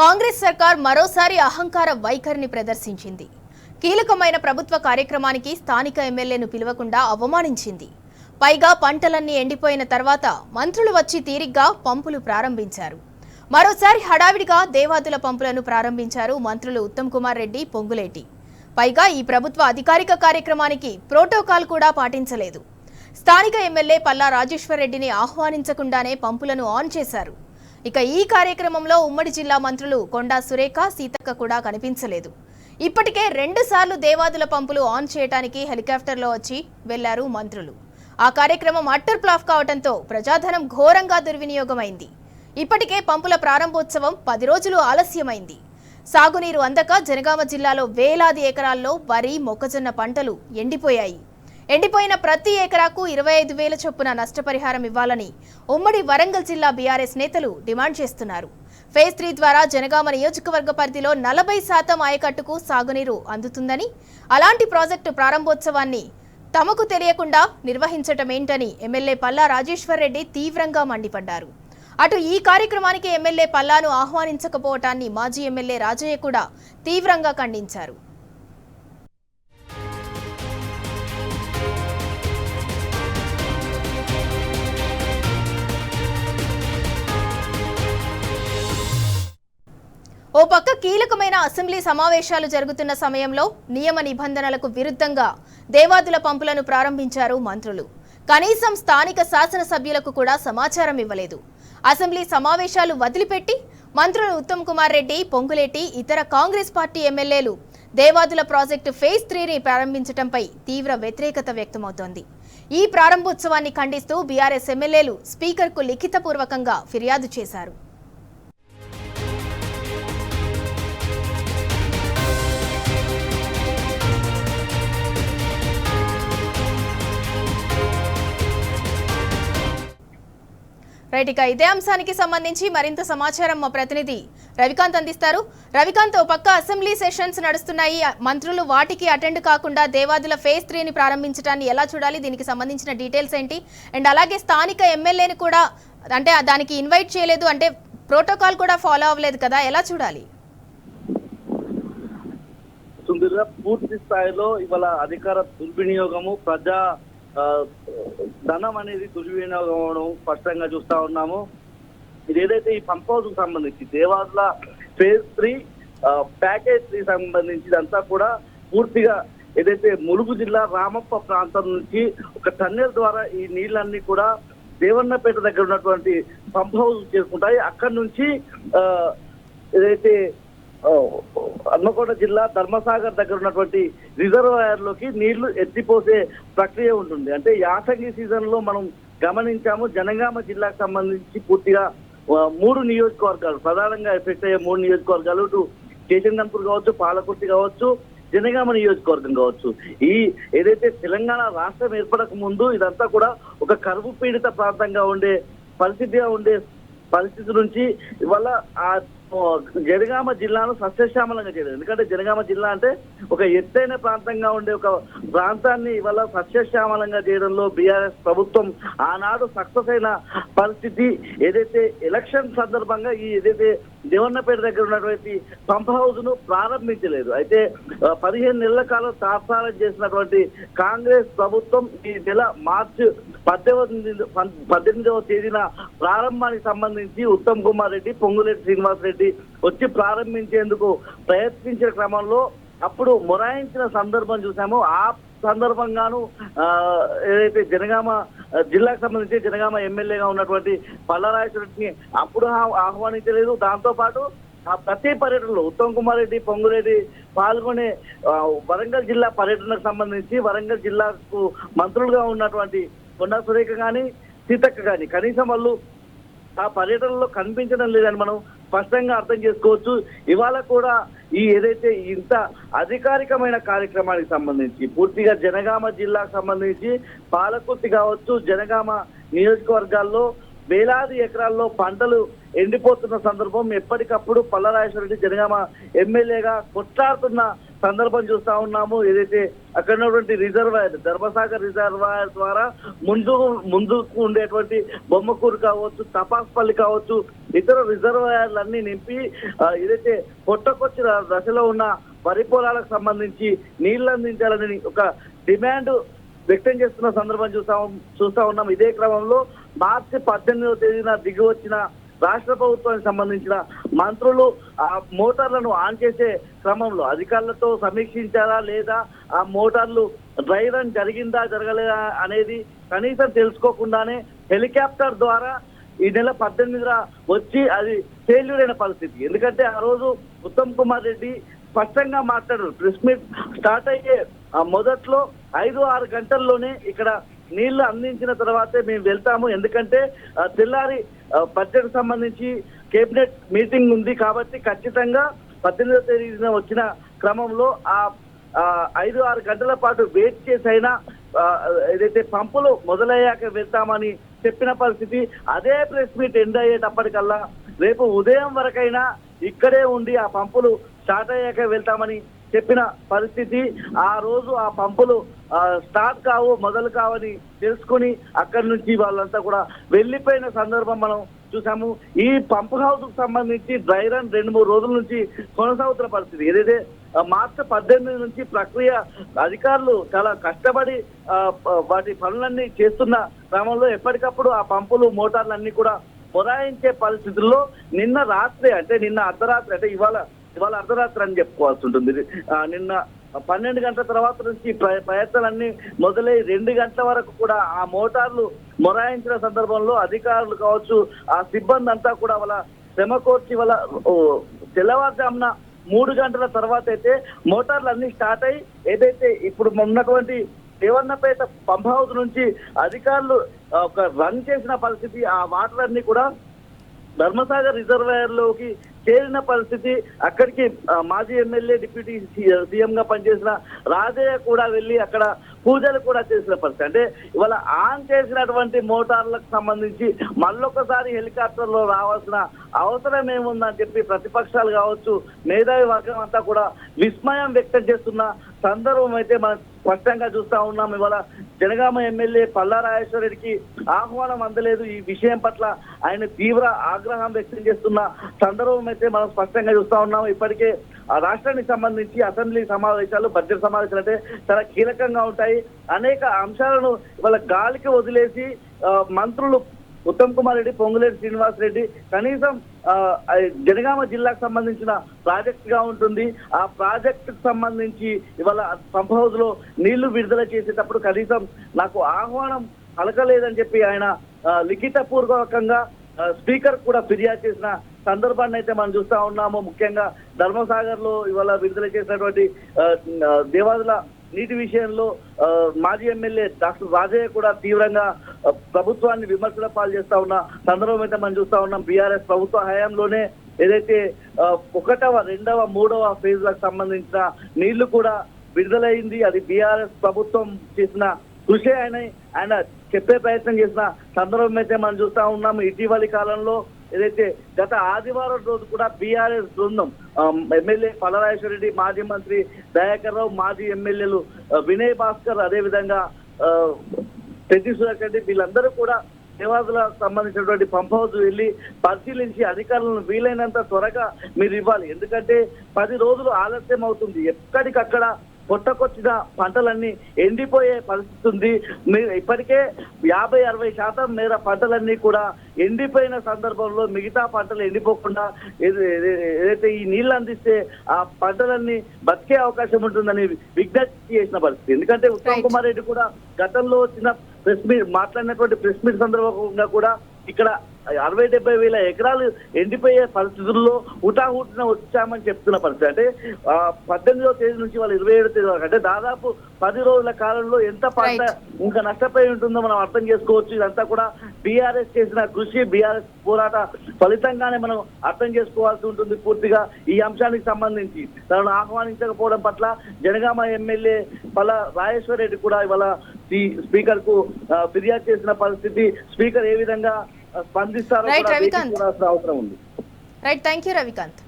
కాంగ్రెస్ సర్కార్ మరోసారి అహంకార వైఖరిని ప్రదర్శించింది. కీలకమైన ప్రభుత్వ కార్యక్రమానికి స్థానిక ఎమ్మెల్యేను పిలవకుండా అవమానించింది. పైగా పంటలన్నీ ఎండిపోయిన తర్వాత మంత్రులు వచ్చి తీరిగ్గా పంపులు ప్రారంభించారు. మరోసారి హడావిడిగా దేవాదుల పంపులను ప్రారంభించారు మంత్రులు ఉత్తమ్ కుమార్ రెడ్డి, పొంగులేటి. పైగా ఈ ప్రభుత్వ అధికారిక కార్యక్రమానికి ప్రోటోకాల్ కూడా పాటించలేదు. స్థానిక ఎమ్మెల్యే పల్లా రాజేశ్వర్ రెడ్డిని ఆహ్వానించకుండానే పంపులను ఆన్ చేశారు. ఇక ఈ కార్యక్రమంలో ఉమ్మడి జిల్లా మంత్రులు కొండా సురేఖ, సీతక్క కూడా కనిపించలేదు. ఇప్పటికే 2 సార్లు దేవాదుల పంపులు ఆన్ చేయడానికి హెలికాప్టర్లో వచ్చి వెళ్లారు మంత్రులు. ఆ కార్యక్రమం అట్టర్ ఫ్లాప్ కావడంతో ప్రజాధనం ఘోరంగా దుర్వినియోగమైంది. ఇప్పటికే పంపుల ప్రారంభోత్సవం 10 రోజులు ఆలస్యమైంది. సాగునీరు అందక జనగామ జిల్లాలో వేలాది ఎకరాల్లో వరి, మొక్కజొన్న పంటలు ఎండిపోయాయి. ఎండిపోయిన ప్రతి ఎకరాకు 25,000 చొప్పున నష్టపరిహారం ఇవ్వాలని ఉమ్మడి వరంగల్ జిల్లా బీఆర్ఎస్ నేతలు డిమాండ్ చేస్తున్నారు. ఫేజ్ 3 ద్వారా జనగామ నియోజకవర్గ పరిధిలో 40% ఆయకట్టుకు సాగునీరు అందుతుందని, అలాంటి ప్రాజెక్టు ప్రారంభోత్సవాన్ని తమకు తెలియకుండా నిర్వహించటమేంటని ఎమ్మెల్యే పల్లా రాజేశ్వర్ రెడ్డి తీవ్రంగా మండిపడ్డారు. అటు ఈ కార్యక్రమానికి ఎమ్మెల్యే పల్లాను ఆహ్వానించకపోవటాన్ని మాజీ ఎమ్మెల్యే రాజయ్య కూడా తీవ్రంగా ఖండించారు. ఓ పక్క కీలకమైన అసెంబ్లీ సమావేశాలు జరుగుతున్న సమయంలో నియమ నిబంధనలకు విరుద్ధంగా దేవాదుల పంపులను ప్రారంభించారు మంత్రులు. కనీసం స్థానిక శాసనసభ్యులకు కూడా సమాచారం ఇవ్వలేదు. అసెంబ్లీ సమావేశాలు వదిలిపెట్టి మంత్రులు ఉత్తమ్ కుమార్ రెడ్డి, పొంగులేటి, ఇతర కాంగ్రెస్ పార్టీ ఎమ్మెల్యేలు దేవాదుల ప్రాజెక్టు ఫేజ్ 3ని ప్రారంభించడంపై తీవ్ర వ్యతిరేకత వ్యక్తమవుతోంది. ఈ ప్రారంభోత్సవాన్ని ఖండిస్తూ బీఆర్ఎస్ ఎమ్మెల్యేలు స్పీకర్కు లిఖితపూర్వకంగా ఫిర్యాదు చేశారు. రైట్, ఇదే అంశానికి సంబంధించి మరింత సమాచారం మా ప్రతినిధి రవికాంత్ అందిస్తారు. రవికాంత్, ఓ పక్క అసెంబ్లీ సెషన్స్ నడుస్తున్నాయి, మంత్రులు వాటికి అటెండ్ కాకుండా దేవాదుల ఫేజ్ 3ని ప్రారంభించడాన్ని ఎలా చూడాలి? దీనికి సంబంధించిన డీటెయిల్స్ ఏంటి? అండ్ అలాగే స్థానిక ఎమ్మెల్యేని కూడా అంటే దానికి ఇన్వైట్ చేయలేదు, అంటే ప్రోటోకాల్ కూడా ఫాలో అవ్వలేదు కదా, ఎలా చూడాలి? పూర్తి స్థాయిలో ఇవాళ అధికార దుర్వినియోగము, ప్రజా ధనం అనేది దుర్వినియోగం అవడం స్పష్టంగా చూస్తా ఉన్నాము. ఇది ఏదైతే ఈ పంప్ హౌస్ కు సంబంధించి దేవాదుల ఫేజ్ 3 ప్యాకేజ్ 3 సంబంధించి ఇదంతా కూడా పూర్తిగా ఏదైతే ములుగు జిల్లా రామప్ప ప్రాంతం నుంచి ఒక టన్నెల్ ద్వారా ఈ నీళ్ళన్నీ కూడా దేవన్నపేట దగ్గర ఉన్నటువంటి పంప్ హౌస్ చేరుకుంటాయి. అక్కడి నుంచి ఏదైతే హన్మకొండ జిల్లా ధర్మసాగర్ దగ్గర ఉన్నటువంటి రిజర్వాయర్ లోకి నీళ్లు ఎత్తిపోసే ప్రక్రియ ఉంటుంది. అంటే యాసంగి సీజన్ లో మనం గమనించాము, జనగామ జిల్లాకు సంబంధించి పూర్తిగా 3 నియోజకవర్గాలు ప్రధానంగా ఎఫెక్ట్ అయ్యే 3 నియోజకవర్గాలు, ఇటు కేశంగన్పూర్ కావచ్చు, పాలకుర్తి కావచ్చు, జనగామ నియోజకవర్గం కావచ్చు. ఈ ఏదైతే తెలంగాణ రాష్ట్రం ఏర్పడక ముందు ఇదంతా కూడా ఒక కరువు పీడిత ప్రాంతంగా ఉండే పరిస్థితి నుంచి ఇవాళ ఆ జనగామ జిల్లాను సస్యశ్యామలంగా చేయలేదు. ఎందుకంటే జనగామ జిల్లా అంటే ఒక ఎత్తైన ప్రాంతంగా ఉండే ఒక ప్రాంతాన్ని ఇవాళ సస్యశ్యామలంగా చేయడంలో బీఆర్ఎస్ ప్రభుత్వం ఆనాడు సక్సెస్ అయిన పరిస్థితి. ఏదైతే ఎలక్షన్ సందర్భంగా ఈ ఏదైతే దేవన్నపేట దగ్గర ఉన్నటువంటి పంప్ హౌస్ ను ప్రారంభించలేదు. అయితే 15 నెలల కాలం తాత్సారం చేసినటువంటి కాంగ్రెస్ ప్రభుత్వం ఈ నెల మార్చి 18వ తేదీన ప్రారంభానికి సంబంధించి ఉత్తమ్ కుమార్ రెడ్డి, పొంగులేటి శ్రీనివాస్ రెడ్డి వచ్చి ప్రారంభించేందుకు ప్రయత్నించిన క్రమంలో అప్పుడు మొరాయించిన సందర్భం చూసాము. ఆ సందర్భంగాను ఏదైతే జనగామ జిల్లాకు సంబంధించి జనగామ ఎమ్మెల్యేగా ఉన్నటువంటి పల్లా రాజేశ్వర్ రెడ్డిని అప్పుడు ఆహ్వానించలేదు. దాంతో పాటు ఆ ప్రతి పర్యటనలో ఉత్తమ్ కుమార్ రెడ్డి, పొంగులేటి పాల్గొనే వరంగల్ జిల్లా పర్యటనకు సంబంధించి వరంగల్ జిల్లాకు మంత్రులుగా ఉన్నటువంటి కొండా సురేఖ కానీ, సీతక్క కానీ కనీసం వాళ్ళు ఆ పర్యటనలో కనిపించడం లేదని మనం స్పష్టంగా అర్థం చేసుకోవచ్చు. ఇవాళ కూడా ఈ ఏదైతే ఇంత అధికారికమైన కార్యక్రమానికి సంబంధించి పూర్తిగా జనగామ జిల్లాకు సంబంధించి పాలకుర్తి కావచ్చు, జనగామ నియోజకవర్గాల్లో వేలాది ఎకరాల్లో పంటలు ఎండిపోతున్న సందర్భం ఎప్పటికప్పుడు పల్లా రాజేశ్వర్ రెడ్డి జనగామ ఎమ్మెల్యేగా కొట్లాడుతున్న సందర్భం చూస్తా ఉన్నాము. ఏదైతే అక్కడ ఉన్నటువంటి రిజర్వాయర్, ధర్మసాగర్ రిజర్వాయర్ ద్వారా ముందుకు ఉండేటువంటి బొమ్మకూరు కావచ్చు, తపాస్పల్లి కావచ్చు, ఇతర రిజర్వాయర్లన్నీ నింపి ఏదైతే పొట్టకొచ్చిన దశలో ఉన్న వరి పొలాలకు సంబంధించి నీళ్లు అందించాలని ఒక డిమాండ్ వ్యక్తం చేస్తున్న సందర్భం చూస్తా ఉన్నాం. ఇదే క్రమంలో మార్చి 18వ తేదీన దిగి వచ్చిన రాష్ట్ర ప్రభుత్వానికి సంబంధించిన మంత్రులు ఆ మోటార్లను ఆన్ చేసే క్రమంలో అధికారులతో సమీక్షించారా లేదా, ఆ మోటార్లు డ్రై రన్ జరిగిందా జరగలేదా అనేది కనీసం తెలుసుకోకుండానే హెలికాప్టర్ ద్వారా ఈ నెల 18న వచ్చి అది ఫెయిల్యూర్ అయిన పరిస్థితి. ఎందుకంటే ఆ రోజు ఉత్తమ్ కుమార్ రెడ్డి స్పష్టంగా మాట్లాడారు. ప్రెస్ మీట్ స్టార్ట్ అయ్యే మొదట్లో 5-6 గంటల్లోనే ఇక్కడ నీళ్లు అందించిన తర్వాతే మేము వెళ్తాము, ఎందుకంటే తెల్లారి బడ్జెట్ సంబంధించి కేబినెట్ మీటింగ్ ఉంది కాబట్టి ఖచ్చితంగా 18వ తేదీన వచ్చిన క్రమంలో ఆ 5-6 గంటల పాటు వెయిట్ చేసైనా ఏదైతే పంపులు మొదలయ్యాక వెళ్తామని చెప్పిన పరిస్థితి. అదే ప్రెస్ మీట్ ఎండ్ అయ్యేటప్పటికల్లా రేపు ఉదయం వరకైనా ఇక్కడే ఉండి ఆ పంపులు స్టార్ట్ అయ్యాక వెళ్తామని చెప్పిన పరిస్థితి. ఆ రోజు ఆ పంపులు స్టార్ట్ మొదలు కావని తెలుసుకుని అక్కడి నుంచి వాళ్ళంతా కూడా వెళ్ళిపోయిన సందర్భం మనం చూసాము. ఈ పంప్ హౌస్ కు సంబంధించి డ్రై రన్ 2-3 రోజుల నుంచి కొనసాగుతున్న పరిస్థితి. ఏదైతే మార్చి 18 నుంచి ప్రక్రియ అధికారులు చాలా కష్టపడి వాటి పనులన్నీ చేస్తున్న క్రమంలో ఎప్పటికప్పుడు ఆ పంపులు మోటార్లన్నీ కూడా మొరాయించే పరిస్థితుల్లో నిన్న రాత్రి అంటే నిన్న అర్ధరాత్రి అంటే ఇవాళ అర్ధరాత్రి అని చెప్పుకోవాల్సి ఉంటుంది. నిన్న 12 గంటల తర్వాత నుంచి ప్రయత్నాలన్నీ మొదలై 2 గంటల వరకు కూడా ఆ మోటార్లు మొరాయించిన సందర్భంలో అధికారులు కావచ్చు, ఆ సిబ్బంది అంతా కూడా వాళ్ళ శ్రమ కోర్చి వాళ్ళ తెల్లవారుజామున 3 గంటల తర్వాత అయితే మోటార్లు అన్ని స్టార్ట్ అయ్యి ఏదైతే ఇప్పుడు ఉన్నటువంటి దేవన్నపేట పంప్ హౌస్ నుంచి అధికారులు ఒక రన్ చేసిన పరిస్థితి. ఆ వాటర్ అన్ని కూడా ధర్మసాగర్ రిజర్వాయర్ లోకి చేరిన పరిస్థితి. అక్కడికి మాజీ ఎమ్మెల్యే డిప్యూటీ సీఎం గా పనిచేసిన రాజయ్య కూడా వెళ్ళి అక్కడ పూజలు కూడా చేసిన పరిస్థితి. అంటే ఇవాళ ఆన్ చేసినటువంటి మోటార్లకు సంబంధించి మళ్ళొకసారి హెలికాప్టర్ లో రావాల్సిన అవసరం ఏముందని చెప్పి ప్రతిపక్షాలు కావచ్చు, మేధావి వర్గం అంతా కూడా విస్మయం వ్యక్తం చేస్తున్న సందర్భం అయితే మనం స్పష్టంగా చూస్తా ఉన్నాం. ఇవాళ జనగామ ఎమ్మెల్యే పల్లా రాజేశ్వర రెడ్డికి ఆహ్వానం అందలేదు. ఈ విషయం పట్ల ఆయన తీవ్ర ఆగ్రహం వ్యక్తం చేస్తున్న సందర్భం అయితే మనం స్పష్టంగా చూస్తా ఉన్నాం. ఇప్పటికే ఆ రాష్ట్రానికి సంబంధించి అసెంబ్లీ సమావేశాలు, బడ్జెట్ సమావేశాలు అంటే చాలా కీలకంగా ఉంటాయి. అనేక అంశాలను ఇవాళ గాలికి వదిలేసి మంత్రులు ఉత్తమ్ కుమార్ రెడ్డి, పొంగులేటి శ్రీనివాస్ రెడ్డి కనీసం జనగామ జిల్లాకు సంబంధించిన ప్రాజెక్ట్ గా ఉంటుంది. ఆ ప్రాజెక్ట్ కు సంబంధించి ఇవాళ పంప్ హౌస్ లో నీళ్లు విడుదల చేసేటప్పుడు కనీసం నాకు ఆహ్వానం పలకలేదని చెప్పి ఆయన లిఖిత పూర్వకంగా స్పీకర్ కూడా ఫిర్యాదు చేసిన సందర్భాన్ని అయితే మనం చూస్తా ఉన్నాము. ముఖ్యంగా ధర్మసాగర్ లో ఇవాళ విడుదల చేసినటువంటి దేవాదుల నీటి విషయంలో మాజీ ఎమ్మెల్యే డాక్టర్ రాజయ్య కూడా తీవ్రంగా ప్రభుత్వాన్ని విమర్శల పాలు చేస్తా ఉన్న సందర్భం అయితే మనం చూస్తా ఉన్నాం. బీఆర్ఎస్ ప్రభుత్వ హయాంలోనే ఏదైతే 1వ, 2వ, 3వ ఫేజ్ లకు సంబంధించిన నీళ్లు కూడా విడుదలైంది. అది బీఆర్ఎస్ ప్రభుత్వం చేసిన కృషి ఆయన చెప్పే ప్రయత్నం చేసిన సందర్భం అయితే మనం చూస్తా ఉన్నాము. ఇటీవలి కాలంలో ఏదైతే గత ఆదివారం రోజు కూడా బీఆర్ఎస్ బృందం ఎమ్మెల్యే పల్లరాజేశ్వర రెడ్డి, మాజీ మంత్రి దయాకర్ రావు, మాజీ ఎమ్మెల్యేలు వినయ్ భాస్కర్, అదేవిధంగా పెద్ది సురేష్ రెడ్డి వీళ్ళందరూ కూడా దేవాదులకు సంబంధించినటువంటి పంప్ హౌస్ వెళ్ళి పరిశీలించి అధికారులను వీలైనంత త్వరగా మీరు ఇవ్వాలి, ఎందుకంటే 10 రోజులు ఆలస్యం అవుతుంది. ఎక్కడికక్కడ పొట్టకొచ్చిన పంటలన్నీ ఎండిపోయే పరిస్థితి ఉంది. మీరు ఇప్పటికే 50-60% మేర పంటలన్నీ కూడా ఎండిపోయిన సందర్భంలో మిగతా పంటలు ఎండిపోకుండా ఏదైతే ఈ నీళ్లు అందిస్తే ఆ పంటలన్నీ బతికే అవకాశం ఉంటుందని విజ్ఞప్తి చేసిన పరిస్థితి. ఎందుకంటే ఉత్తమ్ కుమార్ రెడ్డి కూడా గతంలో వచ్చిన ప్రెస్ మీట్ మాట్లాడినటువంటి ప్రెస్ మీట్ సందర్భంగా కూడా ఇక్కడ 60-70 వేల ఎకరాలు ఎండిపోయే పరిస్థితుల్లో హుటాహుటిన వచ్చామని చెప్తున్న పరిస్థితి. అంటే 18వ తేదీ నుంచి వాళ్ళు 27వ తేదీ వరకు అంటే దాదాపు 10 రోజుల కాలంలో ఎంత పంట ఇంకా నష్టపోయి ఉంటుందో మనం అర్థం చేసుకోవచ్చు. ఇదంతా కూడా బీఆర్ఎస్ చేసిన కృషి, బీఆర్ఎస్ పోరాట ఫలితంగానే మనం అర్థం చేసుకోవాల్సి ఉంటుంది. పూర్తిగా ఈ అంశానికి సంబంధించి తనను ఆహ్వానించకపోవడం పట్ల జనగామ ఎమ్మెల్యే పల్లా రాజేశ్వర రెడ్డి కూడా ఇవాళ స్పీకర్ కు ఫిర్యాదు చేసిన పరిస్థితి. స్పీకర్ ఏ విధంగా స్పందిస్తారో కూడా అవసరం ఉంది. Right, thank you Ravikanth.